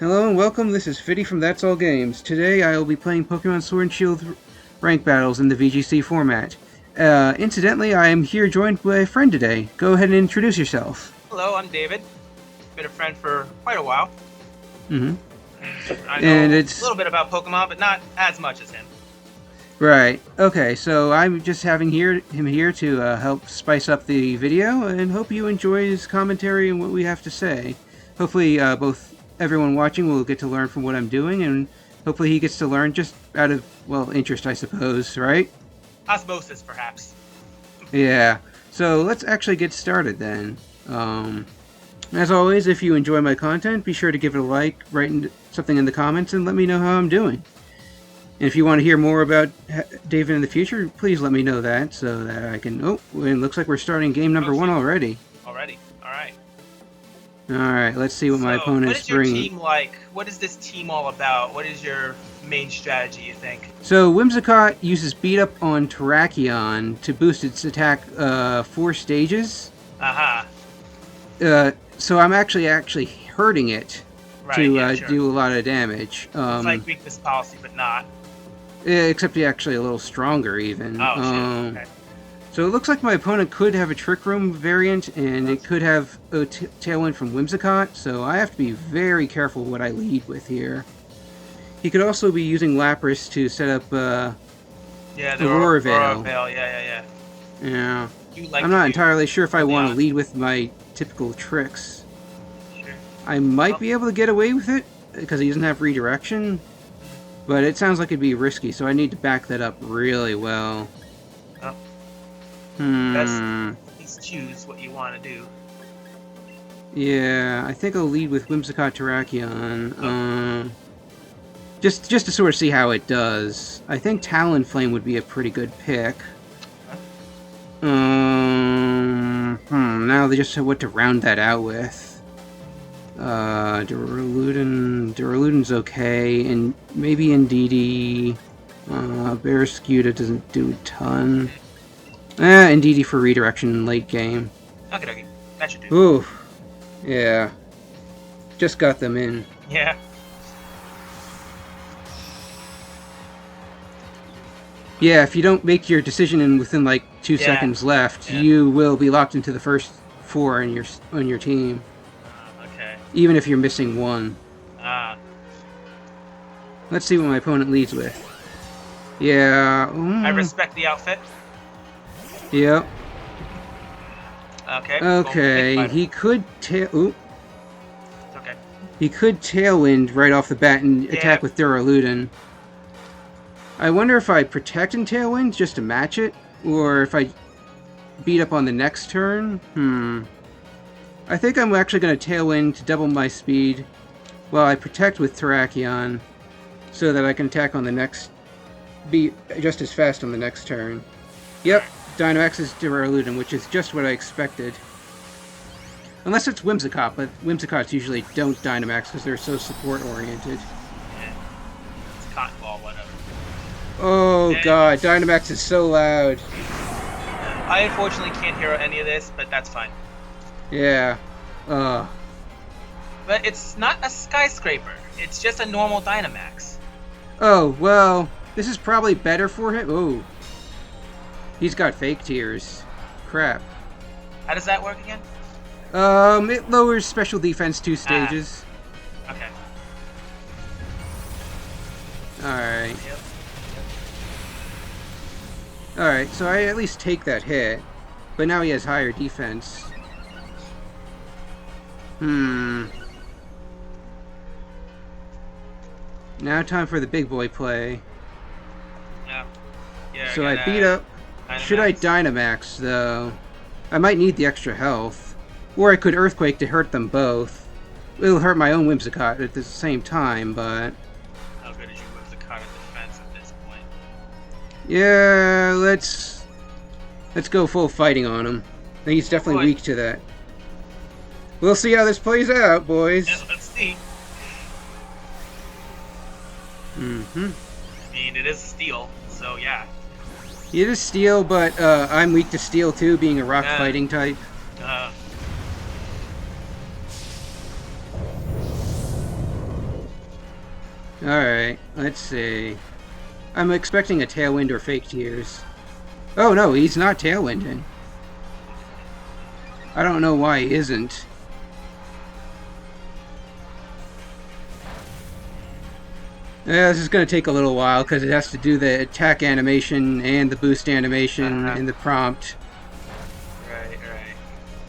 Hello and welcome, this is Fiddy from That's All Games. Today I will be playing Pokemon Sword and Shield rank battles in the VGC format. Incidentally, I am here joined by a friend today. Go ahead and introduce yourself. Hello, I'm David. Been a friend for quite a while. Mm-hmm. I know a little bit about Pokemon, but not as much as him. Right. Okay, so I'm just having him here to help spice up the video, and hope you enjoy his commentary and what we have to say. Hopefully, both everyone watching will get to learn from what I'm doing, and hopefully he gets to learn just out of, well, interest, I suppose, right? Osmosis, perhaps. Yeah. So let's actually get started then. As always, if you enjoy my content, be sure to give it a like, write something in the comments, and let me know how I'm doing. And if you want to hear more about David in the future, please let me know that so that I can... Oh, it looks like we're starting game number 1 already. Alright. Alright, let's see what my opponent's bringing. What is your team like? What is this team all about? What is your main strategy, you think? So, Whimsicott uses Beat Up on Terrakion to boost its attack 4 stages. Uh-huh. So I'm actually hurting it to sure. do a lot of damage. It's like weakness policy, but not. Except he's actually a little stronger, even. Oh, shit. Okay. So it looks like my opponent could have a Trick Room variant, and it could have a Tailwind from Whimsicott, so I have to be very careful what I lead with here. He could also be using Lapras to set up the Aurora Veil. Yeah. Yeah. I'm not entirely sure if I want to lead with my typical tricks. Sure. I might be able to get away with it, because he doesn't have redirection, but it sounds like it'd be risky, so I need to back that up really well. Oh. Best choose what you want to do. Yeah, I think I'll lead with Whimsicott Terrakion. Just to sort of see how it does. I think Talonflame would be a pretty good pick. Now they just have what to round that out with. Duraludin's okay, and maybe Indeedee. Barraskewda doesn't do a ton. Indeedee for redirection late game. Okay. That should do. Ooh. Yeah. Just got them in. Yeah. Yeah, if you don't make your decision within like 2 seconds left, you will be locked into the first 4 on your team. Okay. Even if you're missing 1. Let's see what my opponent leads with. Yeah. I respect the outfit. Yep. Okay. Okay. He could Okay. He could Tailwind right off the bat and attack with Duraludin. I wonder if I protect and Tailwind just to match it, or if I beat up on the next turn. I think I'm actually going to Tailwind to double my speed while I protect with Terrakion, so that I can attack on the next... be just as fast on the next turn. Yep, Dynamax is Duraludin, which is just what I expected. Unless it's Whimsicott, but Whimsicotts usually don't Dynamax because they're so support-oriented. Yeah. It's Cotton Ball, whatever. Oh god, Dynamax is so loud. I unfortunately can't hear any of this, but that's fine. Yeah. But it's not a skyscraper. It's just a normal Dynamax. Oh, well, this is probably better for him. Oh. He's got fake tears. Crap. How does that work again? It lowers special defense 2 stages. Okay. Alright. Alright, so I at least take that hit. But now he has higher defense. Now time for the big boy play. Yeah. So I beat up. Dynamax. Should I Dynamax, though? I might need the extra health. Or I could Earthquake to hurt them both. It'll hurt my own Whimsicott at the same time, but... How good is your Whimsicott at defense at this point? Yeah, let's go full fighting on him. I think he's definitely weak to that. We'll see how this plays out, boys. Yeah, let's see. I mean, it is steel, so yeah. It is steel, but I'm weak to steel too, being a rock fighting type. Alright, let's see. I'm expecting a Tailwind or Fake Tears. Oh no, he's not Tailwinding. I don't know why he isn't. Yeah, this is going to take a little while because it has to do the attack animation and the boost animation in the prompt. Right.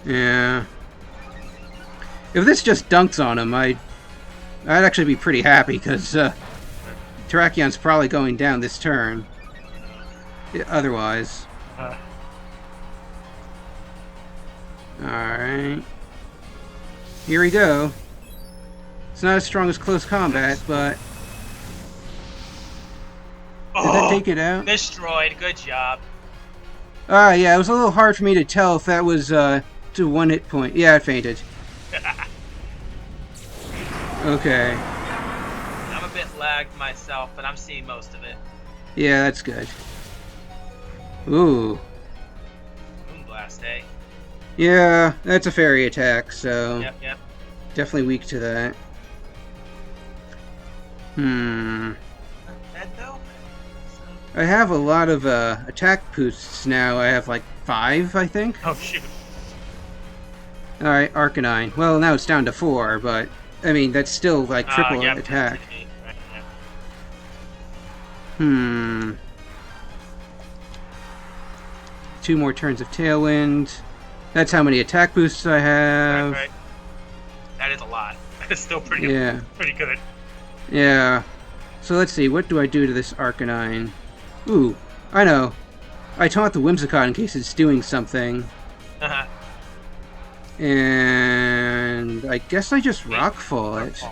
Yeah. If this just dunks on him, I'd actually be pretty happy because Terrakion's probably going down this turn. Otherwise. Alright. Here we go. It's not as strong as close combat, but... Did that take it out? Destroyed. Good job. Yeah, it was a little hard for me to tell if that was to 1 hit point. Yeah, it fainted. Okay. I'm a bit lagged myself, but I'm seeing most of it. Yeah, that's good. Ooh. Moonblast, eh? Yeah, that's a fairy attack, so... Yep. Definitely weak to that. Not dead, though? I have a lot of attack boosts now. I have like 5, I think. Oh, shoot. Alright, Arcanine. Well, now it's down to 4, but... I mean, that's still like triple attack. Right. 2 more turns of Tailwind. That's how many attack boosts I have. Right. That is a lot. That is still pretty good. Yeah. So let's see, what do I do to this Arcanine? Ooh, I know. I taunt the Whimsicott in case it's doing something. And I guess I just Rockfall it.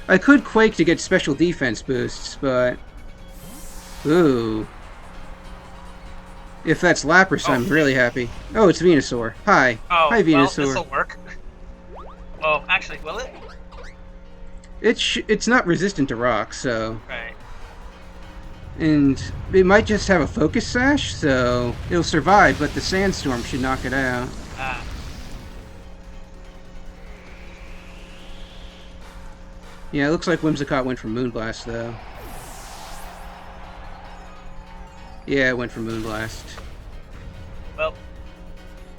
I could Quake to get special defense boosts, but... Ooh. If that's Lapras, I'm really happy. Oh, it's Venusaur. Hi. Oh, hi, Venusaur. Well, this'll work. Well, actually, will it? It's not resistant to rock, so... Right. And it might just have a Focus Sash, so it'll survive, but the Sandstorm should knock it out. Yeah, it looks like Whimsicott went for Moonblast, though. Yeah, it went for Moonblast. Well...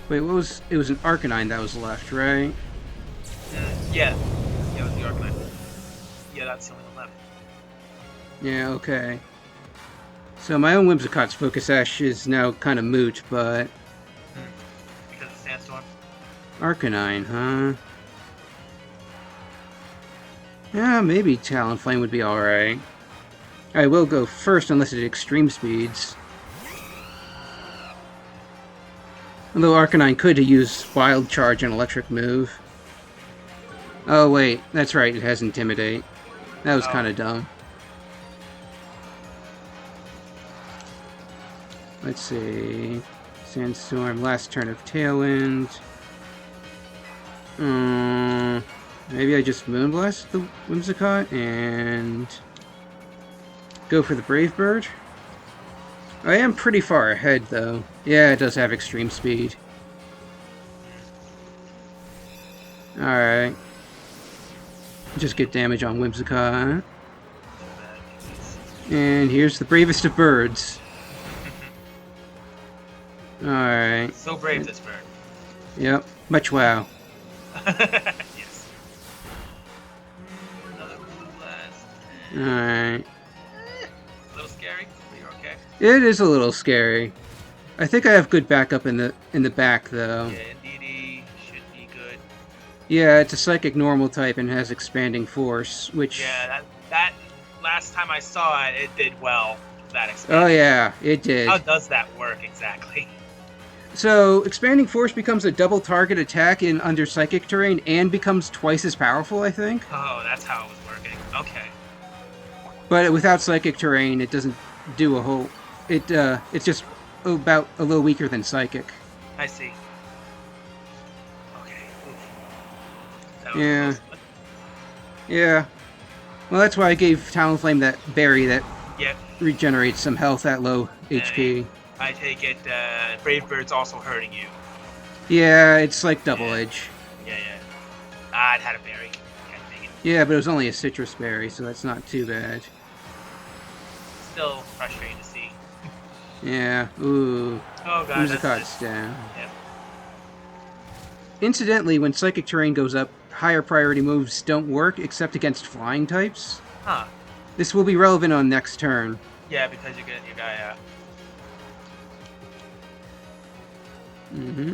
Wait, what was... It was an Arcanine that was left, right? Yeah. Yeah, it was the Arcanine. Yeah, that's the only one left. Yeah, okay. So my own Whimsicott's Focus Sash is now kind of moot, but... Because of Sandstorm? Arcanine, huh? Yeah, maybe Talonflame would be alright. I will go first unless it extreme speeds. Although Arcanine could use Wild Charge and Electric Move. Oh wait, that's right, it has Intimidate. That was kind of dumb. Let's see... Sandstorm, last turn of Tailwind. Maybe I just Moonblast the Whimsicott and go for the Brave Bird. I am pretty far ahead, though. Yeah, it does have extreme speed. Alright. Just get damage on Whimsicott. And here's the bravest of birds. Alright. So brave, this bird. Yep. Much wow. Yes. Another Moonblast. Alright. A little scary, but you're okay. It is a little scary. I think I have good backup in the back, though. Yeah, indeed, should be good. Yeah, it's a Psychic Normal type and has Expanding Force, which... Yeah, that last time I saw it, it did well. That expansion. Oh yeah, it did. How does that work exactly? So, Expanding Force becomes a double target attack in under Psychic terrain and becomes twice as powerful, I think. Oh, that's how it was working. Okay. But without Psychic terrain, it doesn't do a whole... It's just about a little weaker than Psychic. I see. Okay. Oof. Yeah. Yeah. Well, that's why I gave Talonflame that berry that regenerates some health at low HP. I take it Brave Bird's also hurting you. Yeah, it's like double edge. Yeah. I'd had a berry. Can't take it. Yeah, but it was only a citrus berry, so that's not too bad. Still frustrating to see. Yeah, ooh. Oh god, Whimsicott's down. Yep. Incidentally, when Psychic Terrain goes up, higher priority moves don't work except against flying types. Huh. This will be relevant on next turn. Yeah, because you get your guy. Mm-hmm.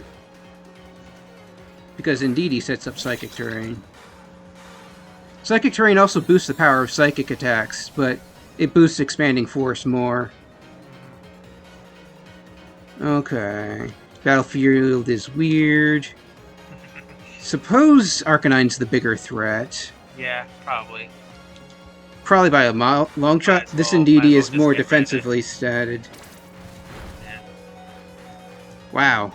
Because indeed he sets up Psychic Terrain. Psychic Terrain also boosts the power of psychic attacks, but it boosts Expanding Force more. Okay. Battlefield is weird. Suppose Arcanine's the bigger threat. Yeah, probably. Probably by a long shot. This indeed is more defensively statted. Yeah. Wow.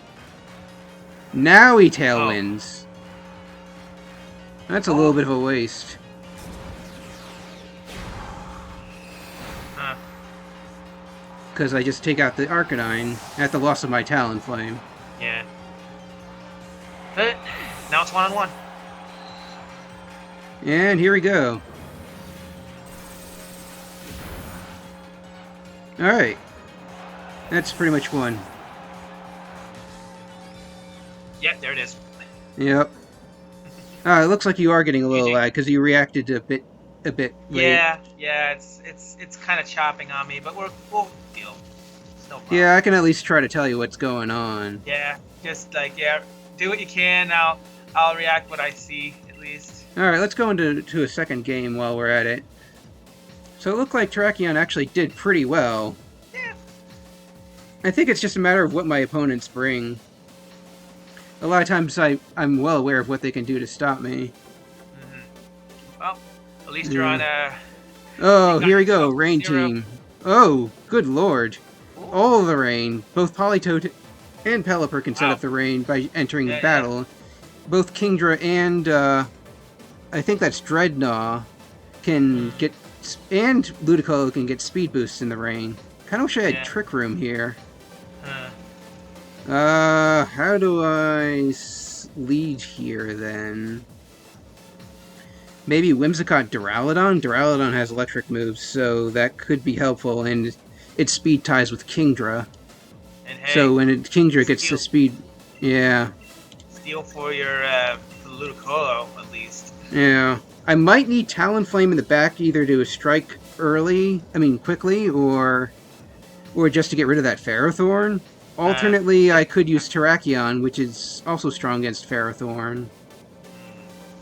Now he tailwinds. That's a little bit of a waste. Huh. Because I just take out the Arcanine at the loss of my Talonflame. Yeah. But now it's 1-on-1. And here we go. Alright. That's pretty much one. Yep, there it is. Yep. It looks like you are getting a little GG. lag because you reacted a bit late. Yeah, it's kind of chopping on me, but we'll deal. It's no problem. Yeah, I can at least try to tell you what's going on. Yeah, just like do what you can. I'll react what I see at least. Alright, let's go into a second game while we're at it. So it looked like Terrakion actually did pretty well. Yeah. I think it's just a matter of what my opponents bring. A lot of times I'm well aware of what they can do to stop me. Mm-hmm. Well, at least you're on Oh, here we go, Rain 0. Team. Oh, good lord. Ooh. All the rain. Both Politoed and Pelipper can set up the rain by entering the battle. Yeah. Both Kingdra and, I think that's Dreadnought, can get... And Ludicolo can get speed boosts in the rain. Kinda wish I had Trick Room here. How do I lead here, then? Maybe Whimsicott Duraludon? Duraludon has electric moves, so that could be helpful, and it speed ties with Kingdra. And hey, so when Kingdra gets the speed... Yeah. Steal for your Ludicolo, at least. Yeah. I might need Talonflame in the back either to strike quickly, or just to get rid of that Ferrothorn. Alternately, I could use Terrakion, which is also strong against Ferrothorn.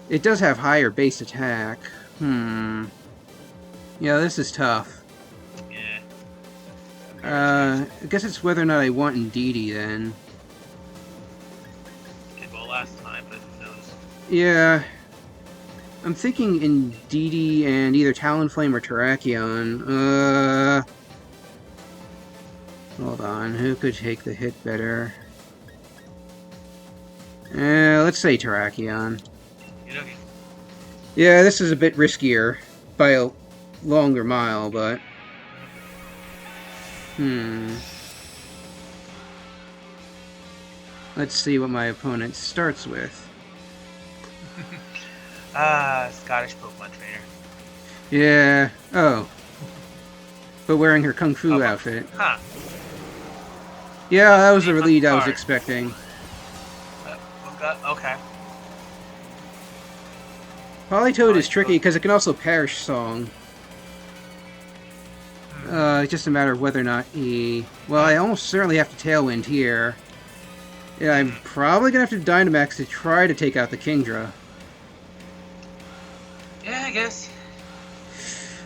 It does have higher base attack. Yeah, this is tough. Yeah. I guess it's whether or not I want Indeedee, then. Did well last time, but who knows? Yeah. I'm thinking Indeedee and either Talonflame or Terrakion. Hold on, who could take the hit better? Let's say Terrakion. Okay. Yeah, this is a bit riskier by a longer mile, but... Let's see what my opponent starts with. Scottish Pokemon trainer. Yeah. Oh. But wearing her Kung Fu outfit. Huh. Yeah, that was the lead I was expecting. Okay. Politoed is tricky because it can also Perish Song. It's just a matter of whether or not he... Well, I almost certainly have to Tailwind here. Yeah, I'm probably going to have to Dynamax to try to take out the Kingdra. Yeah, I guess.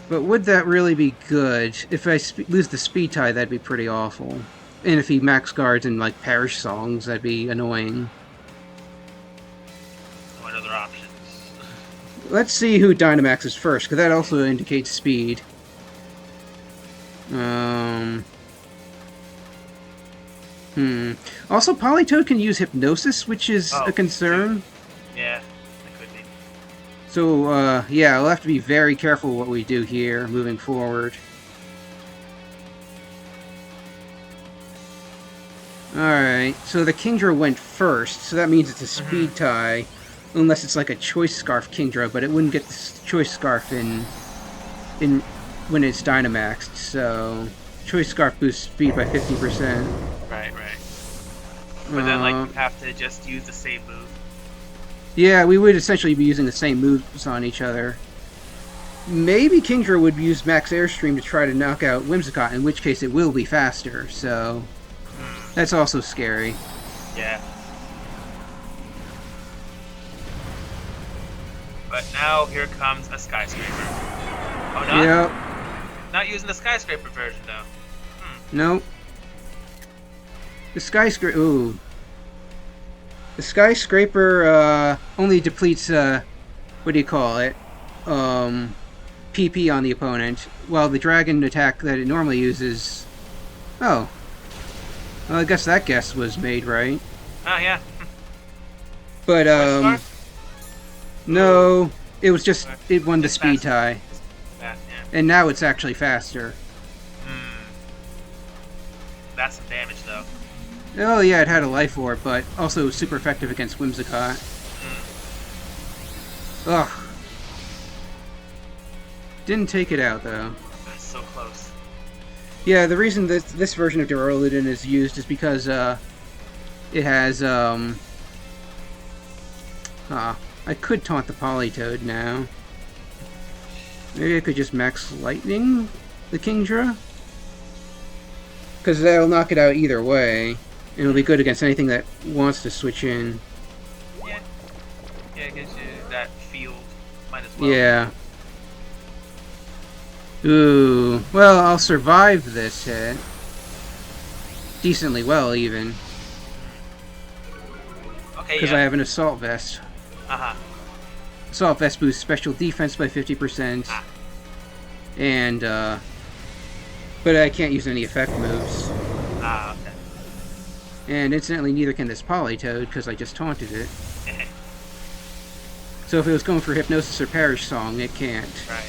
But would that really be good? If I lose the Speed Tie, that'd be pretty awful. And if he Max Guards and, like, Perish Songs, that'd be annoying. What other options? Let's see who Dynamaxes first, because that also indicates speed. Also, Politoed can use Hypnosis, which is a concern. Yeah, that could be. So, yeah, we'll have to be very careful what we do here, moving forward. Alright, so the Kingdra went first, so that means it's a speed tie. unless it's like a choice scarf Kingdra, but it wouldn't get the choice scarf in when it's Dynamaxed. So choice scarf boosts speed by 50%. Right. But then, like, you have to just use the same move. Yeah, we would essentially be using the same moves on each other. Maybe Kingdra would use Max Airstream to try to knock out Whimsicott, in which case it will be faster, so that's also scary. Yeah. But now here comes a Skyscraper. Oh, no? Yep. Not using the Skyscraper version, though. Nope. The Skyscraper... Ooh. The Skyscraper only depletes, what do you call it? PP on the opponent, while the Dragon attack that it normally uses... Oh. Well, I guess that guess was made right. Oh, yeah. But, no, it was just, it won the speed tie. Yeah. And now it's actually faster. That's some damage, though. Oh yeah, it had a life orb, but also super effective against Whimsicott. Ugh. Didn't take it out, though. That's so close. Yeah, the reason that this version of Duraludin is used is because, it has, I could taunt the Politoed now. Maybe I could just Max Lightning the Kingdra? Because that'll knock it out either way. And it'll be good against anything that wants to switch in. Yeah. Yeah, it gives you that field. Might as well. Yeah. Ooh. Well, I'll survive this hit. Decently well, even. Okay, because I have an Assault Vest. Assault Vest boosts special defense by 50%. And, but I can't use any effect moves. Okay. And incidentally, neither can this Politoed, because I just taunted it. So if it was going for Hypnosis or Perish Song, it can't. Right.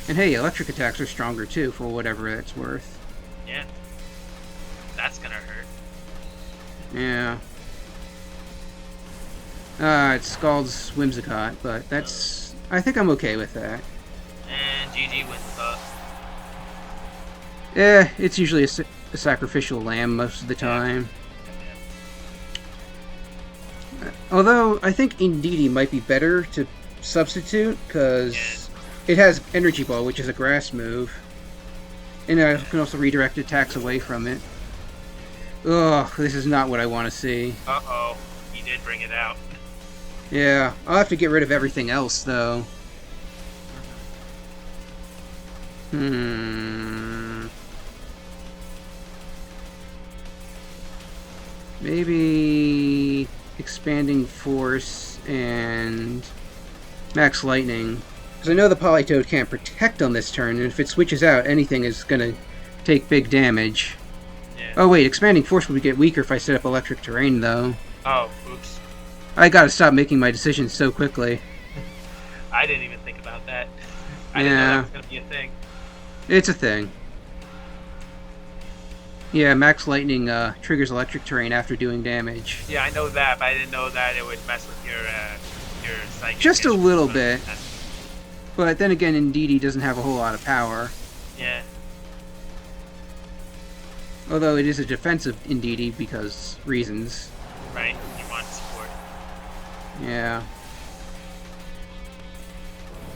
And hey, electric attacks are stronger too, for whatever that's worth. Yeah. That's gonna hurt. Yeah. It scalds Whimsicott, but that's... I think I'm okay with that. And GG wins the... It's usually a sacrificial lamb most of the time. Although, I think Indeedee might be better to substitute, because it has Energy Ball, which is a grass move. And I can also redirect attacks away from it. Ugh, this is not what I want to see. Uh-oh. He did bring it out. Yeah, I'll have to get rid of everything else, though. Maybe Expanding Force and Max Lightning. Because I know the Politoed can't protect on this turn, and if it switches out, anything is going to take big damage. Yeah. Oh wait, Expanding Force would get weaker if I set up Electric Terrain, though. Oh, oops. I gotta stop making my decisions so quickly. I didn't even think about that. I didn't know that was going to be a thing. It's a thing. Yeah, Max Lightning triggers Electric Terrain after doing damage. Yeah, I know that, but I didn't know that it would mess with your psychic. Just a little bit. But then again, Indeedee doesn't have a whole lot of power. Yeah. Although it is a defensive Indeedee because reasons. Right, you want support. Yeah.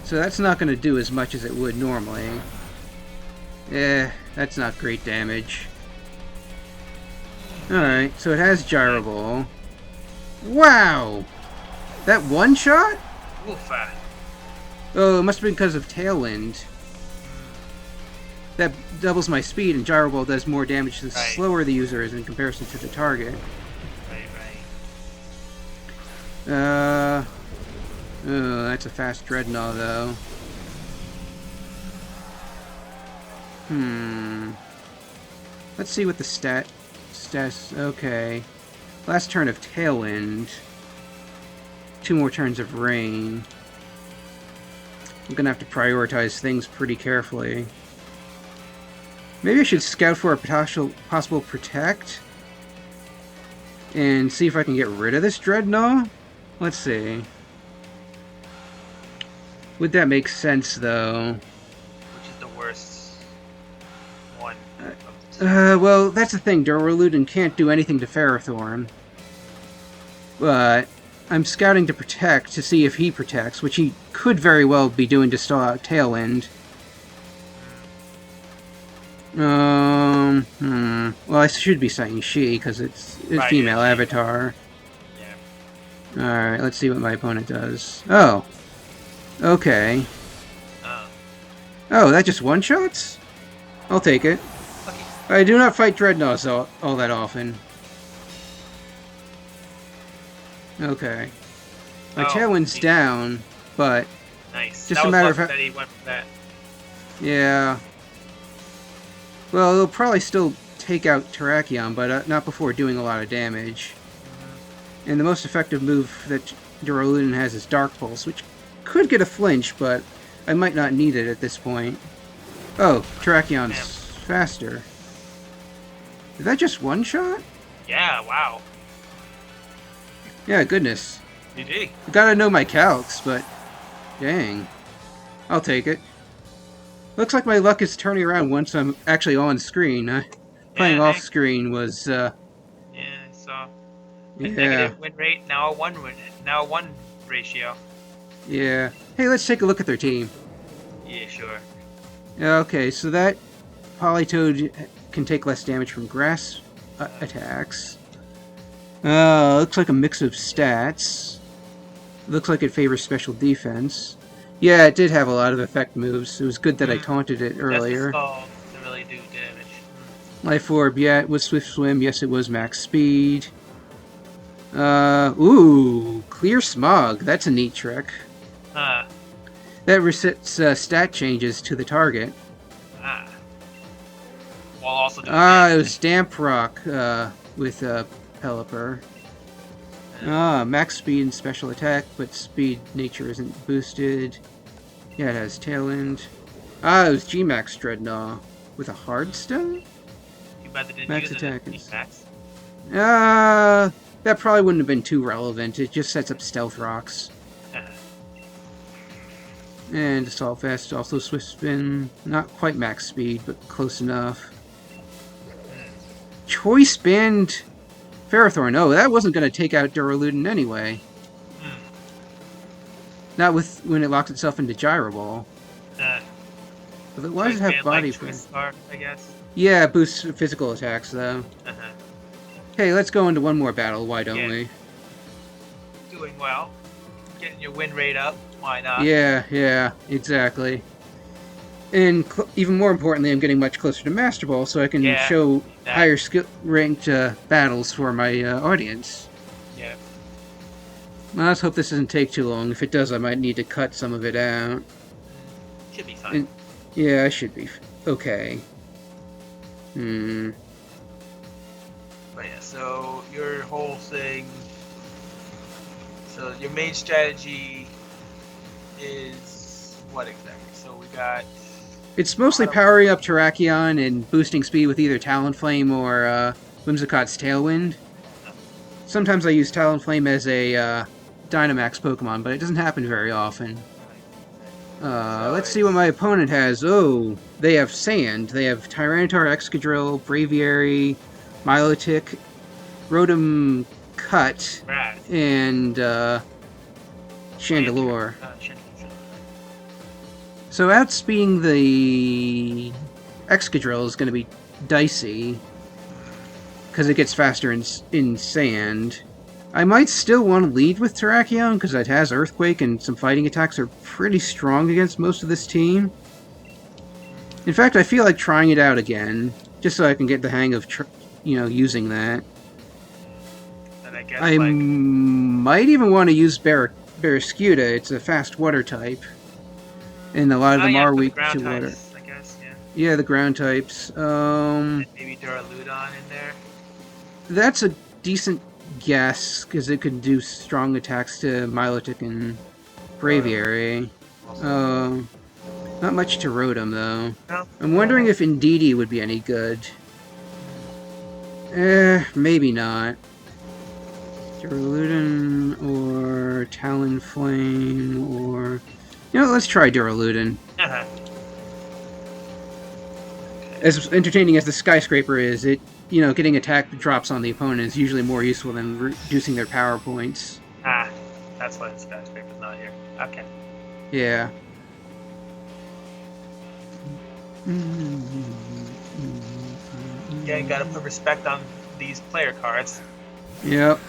So that's not going to do as much as it would normally. That's not great damage. Alright, so it has Gyro Ball. Wow! That one shot? Oofa. Oh, it must have been because of Tailwind. That doubles my speed, and Gyro Ball does more damage the slower the user is in comparison to the target. Right. Oh, that's a fast Dreadnought, though. Let's see what the stats... Okay. Last turn of Tailwind. 2 more turns of Rain. I'm gonna have to prioritize things pretty carefully. Maybe I should scout for a possible Protect? and see if I can get rid of this Dreadnought. Let's see. Would that make sense, though? Which is the worst one? Well, that's the thing. Duraludin can't do anything to Ferrothorn. But I'm scouting to protect to see if he protects, which he could very well be doing to stall out Tailwind. Well, I should be saying she, because it's a Right, female yeah, avatar. Yeah. Alright, let's see what my opponent does. Oh. Okay. Oh, that just one-shots? I'll take it. Okay. I do not fight Dreadnoughts all that often. Okay. My Tailwind's down, but... Nice. Just a matter of that he went for that. Yeah. Well, it'll probably still take out Terrakion, but not before doing a lot of damage. And the most effective move that Duraludin has is Dark Pulse, which could get a flinch, but I might not need it at this point. Oh, Terrakion's faster. Is that just one shot? Yeah, wow. Yeah, goodness. GG. I gotta know my calcs, but... Dang. I'll take it. Looks like my luck is turning around once I'm actually on screen. Playing off screen was, Yeah, I saw. A negative win rate, now a one ratio. Yeah. Hey, let's take a look at their team. Yeah, sure. Okay, so that Politoed can take less damage from grass attacks. Looks like a mix of stats. Looks like it favors special defense. Yeah, it did have a lot of effect moves. It was good that I taunted it earlier. That's to really do damage. Life Orb, yeah, it was Swift Swim. Yes, it was max speed. Ooh, Clear Smog. That's a neat trick. That resets stat changes to the target. While also doing damage. It was Damp Rock with Pelipper. Max speed and special attack, but speed nature isn't boosted. Yeah, it has Tailwind. It was G-Max Dreadnought with a Hardstone? Max attack is... that probably wouldn't have been too relevant. It just sets up Stealth Rocks. And Assault Vest, also Swift Spin. Not quite max speed, but close enough. Choice Band Ferrothorn. Oh, that wasn't going to take out Duraludin anyway. Not with when it locks itself into Gyro Ball. But why does it have body frame? I guess. Yeah, it boosts physical attacks though. Hey, let's go into one more battle. Why don't we? Doing well. Getting your win rate up. Why not? Yeah, exactly. And even more importantly, I'm getting much closer to Master Ball, so I can show higher skill ranked battles for my audience. Yeah. Well, let's hope this doesn't take too long. If it does, I might need to cut some of it out. Should be fine. Yeah, I should be okay. But yeah, so your whole thing. So your main strategy is what exactly? So we got. It's mostly powering up Terrakion and boosting speed with either Talonflame or Whimsicott's Tailwind. Sometimes I use Talonflame as a Dynamax Pokemon, but it doesn't happen very often. Let's see what my opponent has. Oh, they have Sand. They have Tyranitar, Excadrill, Braviary, Milotic, Rotom Cut, and Chandelure. So outspeeding the Excadrill is going to be dicey, because it gets faster in Sand. I might still want to lead with Terrakion, because it has Earthquake and some fighting attacks are pretty strong against most of this team. In fact, I feel like trying it out again, just so I can get the hang of using that. And I guess, I might even want to use Barraskewda. It's a fast water type. And a lot of them are weak to water. I guess, yeah, the ground types. And maybe Duraludon in there? That's a decent guess, because it could do strong attacks to Milotic and Braviary. Not much to Rotom, though. No. I'm wondering if Indeedee would be any good. Maybe not. Duraludon or Talonflame or... You know, let's try Duraludon. Uh-huh. As entertaining as the Skyscraper is, getting attack drops on the opponent is usually more useful than reducing their power points. Ah, that's why the Skyscraper's not here. Okay. Yeah. Yeah, you gotta put respect on these player cards. Yep.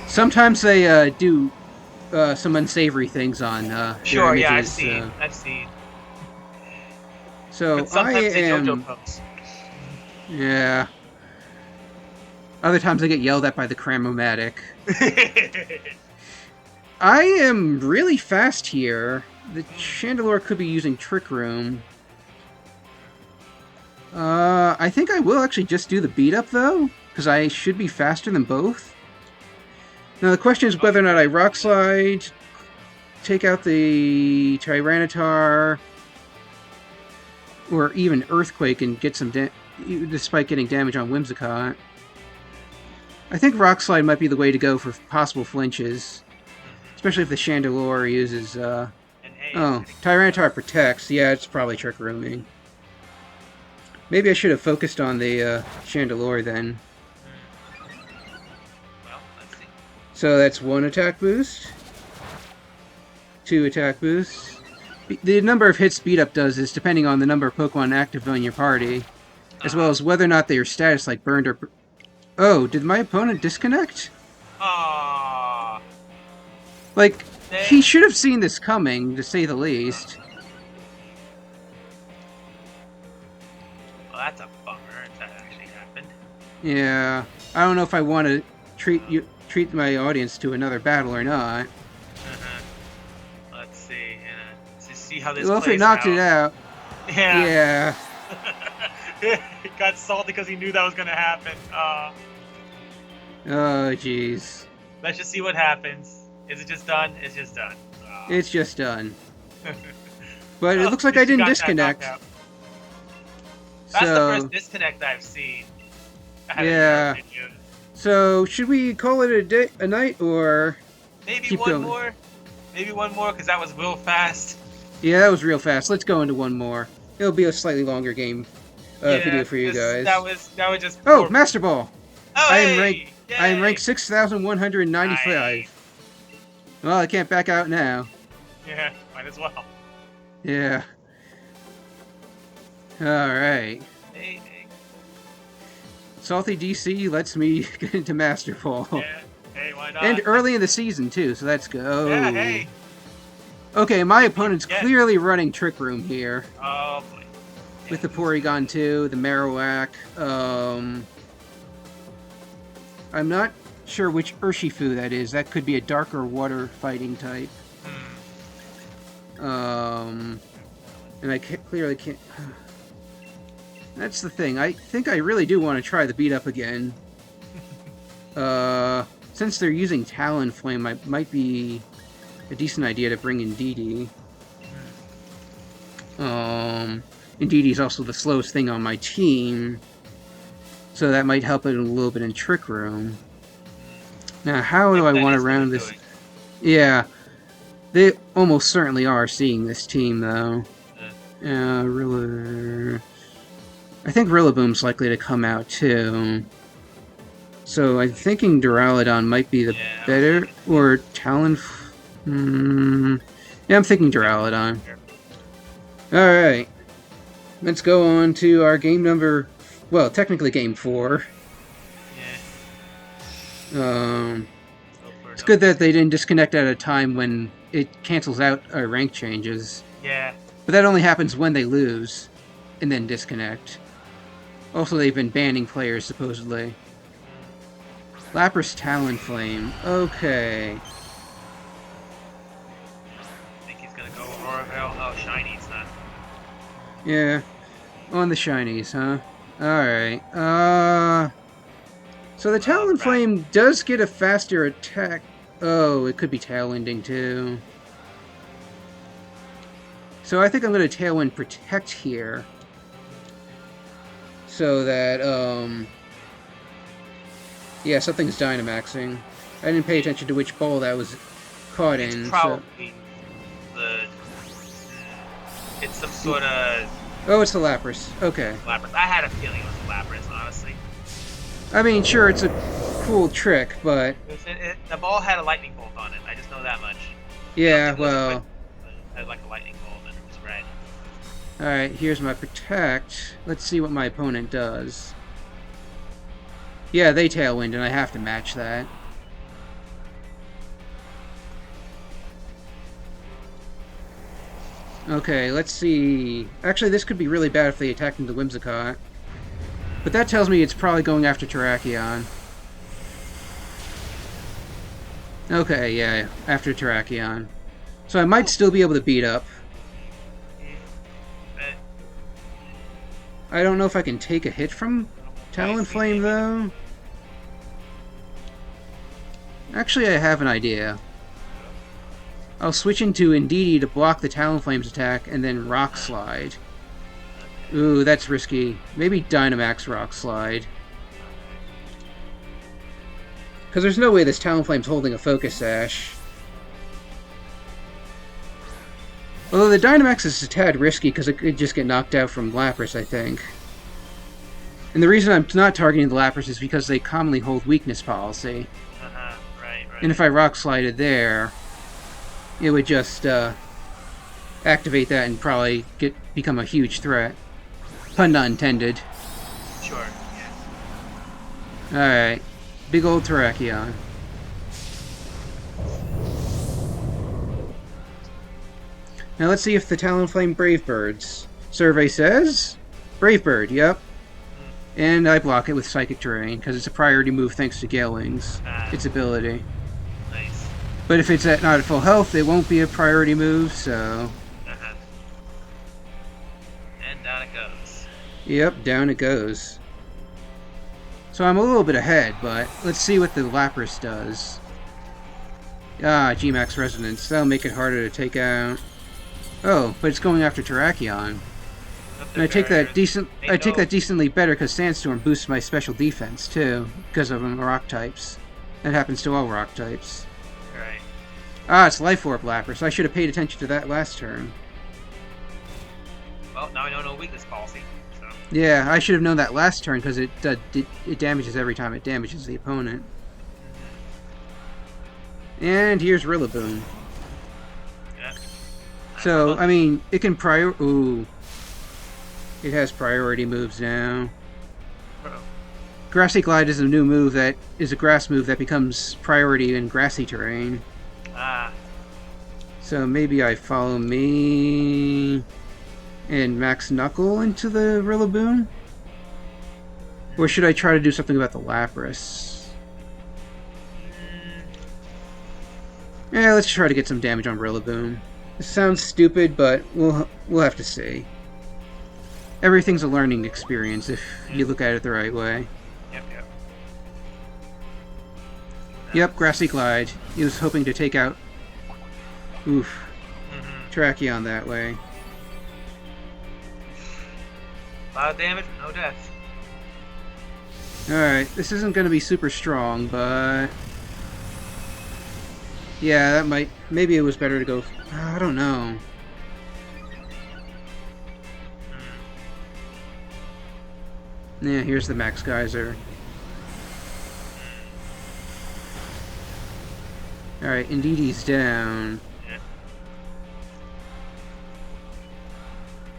Sometimes they do some unsavory things on Sure, their yeah, images. I've seen. So But sometimes they JoJo pose. Yeah. Other times I get yelled at by the Cramomatic. I am really fast here. The Chandelure could be using Trick Room. I think I will actually just do the beat up though, because I should be faster than both. Now the question is whether or not I Rock Slide, take out the Tyranitar, or even Earthquake and get some despite getting damage on Whimsicott. I think Rock Slide might be the way to go for possible flinches. Especially if the Chandelure uses, Oh, Tyranitar protects. Yeah, it's probably Trick Rooming. Maybe I should have focused on the Chandelure then. Well, let's see. So that's 1 attack boost. 2 attack boosts. The number of hits speed up does is depending on the number of Pokemon active on your party, as well as whether or not their status like burned or... Oh, did my opponent disconnect? Aww. Like, he should have seen this coming, to say the least. Well, that's a bummer if that actually happened. Yeah, I don't know if I want to treat my audience to another battle or not. Let's see. To see how this Well, if plays it knocked out. it out. Yeah. He got salty because he knew that was gonna happen. Oh, jeez. Let's just see what happens. Is it just done? It's just done. It's just done. But it looks like I didn't disconnect. That's the first disconnect I've seen. Yeah. So should we call it a night or maybe keep one going? more? Maybe one more because that was real fast. Yeah, that was real fast. Let's go into one more. It'll be a slightly longer game video for you guys. That was just. Oh, Master Ball! Oh, I am ranked 6,195. Nice. Well, I can't back out now. Yeah, might as well. Yeah. Alright. Hey. Salty DC lets me get into Master Ball. Yeah, hey, why not? And early in the season, too, so let's go. Yeah, hey. Okay, my opponent's clearly running Trick Room here. Oh, boy. Yeah. With the Porygon 2, the Marowak. I'm not sure which Urshifu that is. That could be a darker water fighting type. And I clearly can't... That's the thing. I think I really do want to try the beat up again. Since they're using Talonflame, it might be a decent idea to bring in DD. And DD's also the slowest thing on my team. So that might help it a little bit in Trick Room. Now, how do I want to round this? Yeah. They almost certainly are seeing this team, though. I think Rillaboom's likely to come out, too. So I'm thinking Duraludon might be the better... Or Talon... Yeah, I'm thinking Duraludon. Alright. Let's go on to our game number... Well, technically game 4. It's good that they didn't disconnect at a time when it cancels out our rank changes. Yeah. But that only happens when they lose, and then disconnect. Also, they've been banning players, supposedly. Lapras Talonflame. Okay. I think he's gonna go Aurora Veil. Oh, Shiny's not. Yeah. On the shinies, huh? Alright. So the Talonflame does get a faster attack. Oh, it could be Tailwinding, too. So I think I'm going to Tailwind Protect here. So that, yeah, something's Dynamaxing. I didn't pay attention to which bowl that was caught in. It's probably the... It's some sort of... Oh, it's the Lapras. Okay. Lapras. I had a feeling it was Lapras, honestly. I mean, sure, it's a cool trick, but... The ball had a lightning bolt on it. I just know that much. Yeah, well... It had like a lightning bolt and it was red. Alright, here's my Protect. Let's see what my opponent does. Yeah, they Tailwind, and I have to match that. Okay, let's see... Actually, this could be really bad if they attack into Whimsicott. But that tells me it's probably going after Terrakion. Okay, yeah, after Terrakion. So I might still be able to beat up. I don't know if I can take a hit from Talonflame, though. Actually, I have an idea. I'll switch into Indeedee to block the Talonflame's attack, and then Rock Slide. Ooh, that's risky. Maybe Dynamax Rock Slide. Because there's no way this Talonflame's holding a Focus Sash. Although the Dynamax is a tad risky because it could just get knocked out from Lapras, I think. And the reason I'm not targeting the Lapras is because they commonly hold Weakness Policy. Right. And if I Rock Slided there, it would just activate that and probably become a huge threat. Pun not intended. Sure, yeah. Alright. Big old Terrakion. Now let's see if the Talonflame Brave Birds. Survey says... Brave Bird, yep. And I block it with Psychic Terrain, because it's a priority move thanks to Gale Wings. Its ability. Nice. But if it's not at full health, it won't be a priority move, so... And down it goes. Yep, down it goes. So I'm a little bit ahead, but let's see what the Lapras does. Ah, G-Max Resonance. That'll make it harder to take out. Oh, but it's going after Terrakion. And I take that decently better because Sandstorm boosts my special defense too, because of rock types. That happens to all rock types. Right. Ah, it's Life Orb Lapras. I should have paid attention to that last turn. Well, now I know no weakness policy. So. Yeah, I should have known that last turn because it damages every time it damages the opponent. And here's Rillaboom. Yeah. So, I mean, it can Ooh. It has priority moves now. Grassy Glide is a new move that is a grass move that becomes priority in grassy terrain. Ah. So maybe I follow me and Max Knuckle into the Rillaboom? Or should I try to do something about the Lapras? Yeah, let's try to get some damage on Rillaboom. This sounds stupid, but we'll have to see. Everything's a learning experience if you look at it the right way. Yep, Grassy Glide. He was hoping to take out... Oof. Terrakion that way. A lot of damage, no death. Alright, this isn't going to be super strong, but... Yeah, that might... Maybe it was better to go... I don't know. Yeah, here's the Max Geyser. Alright, Indeedee's down.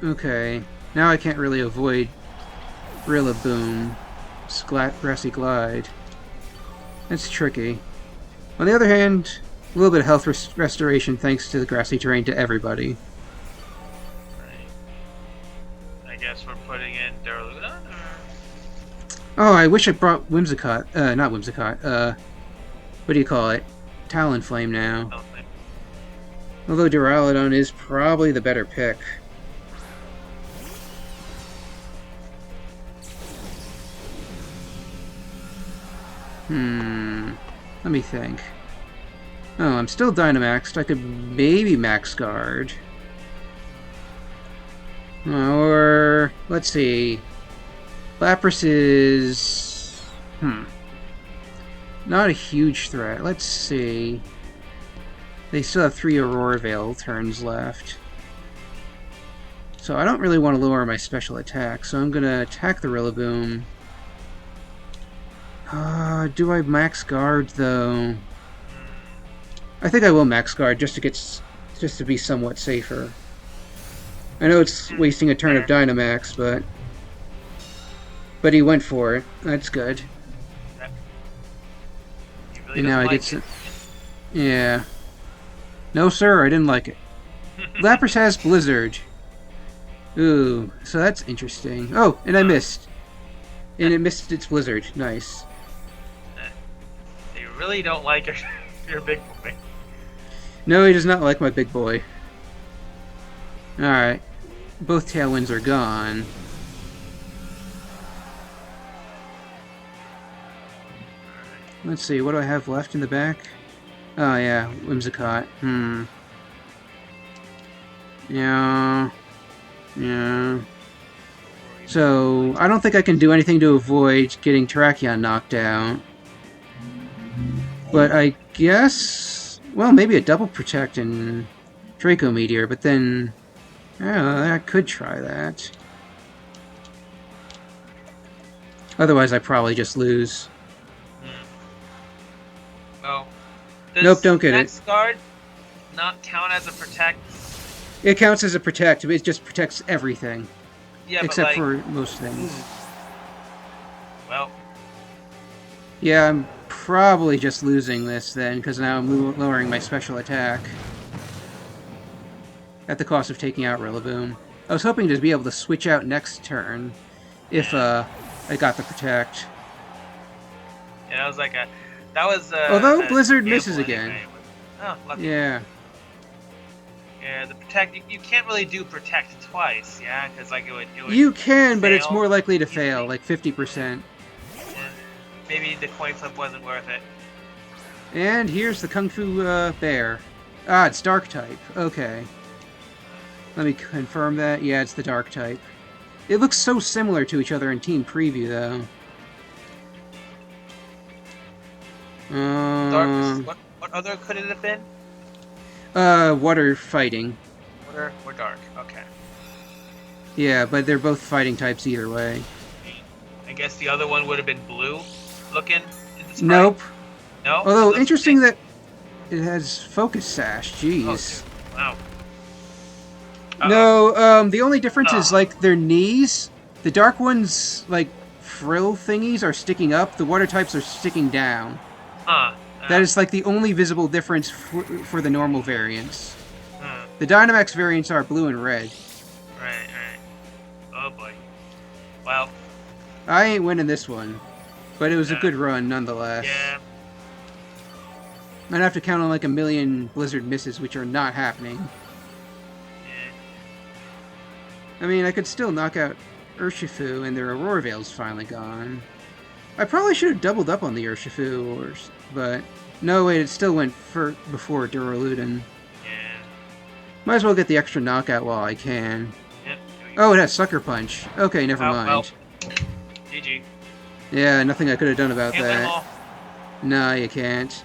Okay, now I can't really avoid Rillaboom. Grassy Glide. That's tricky. On the other hand, a little bit of health restoration thanks to the grassy terrain to everybody. Right. I guess we're putting in Terrakion, or... Oh, I wish I brought Whimsicott. Not Whimsicott. What do you call it? Talonflame now. Talonflame. Although Duraludon is probably the better pick. Let me think. Oh, I'm still Dynamaxed. I could maybe Max Guard. Or... let's see... Lapras is... Not a huge threat. Let's see. They still have 3 Aurora Veil turns left. So I don't really want to lower my special attack, so I'm going to attack the Rillaboom. Do I max guard, though? I think I will max guard just to be somewhat safer. I know it's wasting a turn of Dynamax, but he went for it. That's good. Really and now I like get some... Yeah. No, sir, I didn't like it. Lapras has Blizzard. Ooh, so that's interesting. Oh, and I missed. And it missed its Blizzard. Nice. They really don't like your big boy. No, he does not like my big boy. Alright. Both Tailwinds are gone. Let's see, what do I have left in the back? Oh yeah, Whimsicott. Yeah. So, I don't think I can do anything to avoid getting Terrakion knocked out. But I guess... Well, maybe a double protect and Draco Meteor, but then... I could try that. Otherwise, I probably just lose. Oh. Nope, don't get it. Max guard not count as a protect? It counts as a protect, but it just protects everything. Yeah, except but like, for most things. Well. Yeah, I'm probably just losing this then, because now I'm lowering my special attack. At the cost of taking out Rillaboom. I was hoping to be able to switch out next turn, if I got the protect. Yeah, that was like a... That was although Blizzard misses again. Anyway. Oh, lucky. Yeah. Yeah, the protect... You can't really do protect twice, yeah? Because like it would you can, but it's fail more likely to easily. fail, like 50%. Yeah. Maybe the coin flip wasn't worth it. And here's the Kung Fu Bear. Ah, it's Dark type. Okay. Let me confirm that. Yeah, it's the Dark type. It looks so similar to each other in Team Preview, though. Dark... What other could it have been? Water fighting. Water or dark. Okay. Yeah, but they're both fighting types either way. I guess the other one would have been blue looking in the sprite. Nope. No? Although, interesting that it has Focus Sash. Jeez. Oh, wow. No, the only difference is, like, their knees. The dark ones, like, frill thingies are sticking up. The water types are sticking down. That is, like, the only visible difference for the normal variants. The Dynamax variants are blue and red. Right. Oh, boy. Well. I ain't winning this one. But it was a good run, nonetheless. Yeah. I'd have to count on, like, a million Blizzard misses, which are not happening. I mean, I could still knock out Urshifu, and their Aurora Veil's finally gone. I probably should have doubled up on the Urshifu, but... No, wait, it still went before Duraludin. Yeah. Might as well get the extra knockout while I can. Yep. Oh, it has Sucker Punch. Okay, never mind. Well. GG. Yeah, nothing I could have done about Can't win them that. all. No, you can't.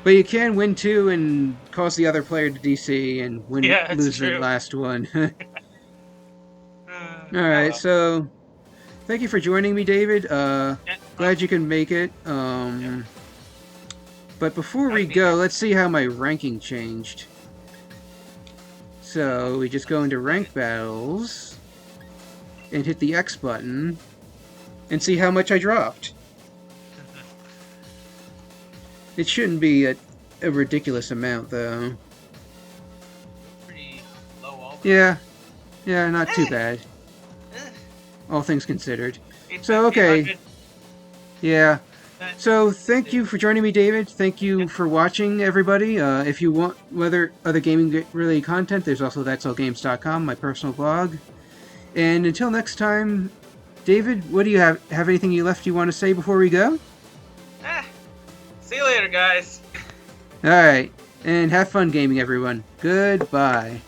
But you can win two and cause the other player to DC and lose the last one. Alright, so thank you for joining me, David. Glad you can make it. But before we go, let's see how my ranking changed. So we just go into rank battles and hit the X button and see how much I dropped. It shouldn't be a ridiculous amount, though. Pretty low all. Yeah, not too bad. All things considered. So, okay. Yeah. So, thank you for joining me, David. Thank you for watching, everybody. If you want other gaming-related content, there's also that'sallgames.com, my personal blog. And until next time, David, what do you have? Have anything you want to say before we go? See you later, guys. Alright. And have fun gaming, everyone. Goodbye.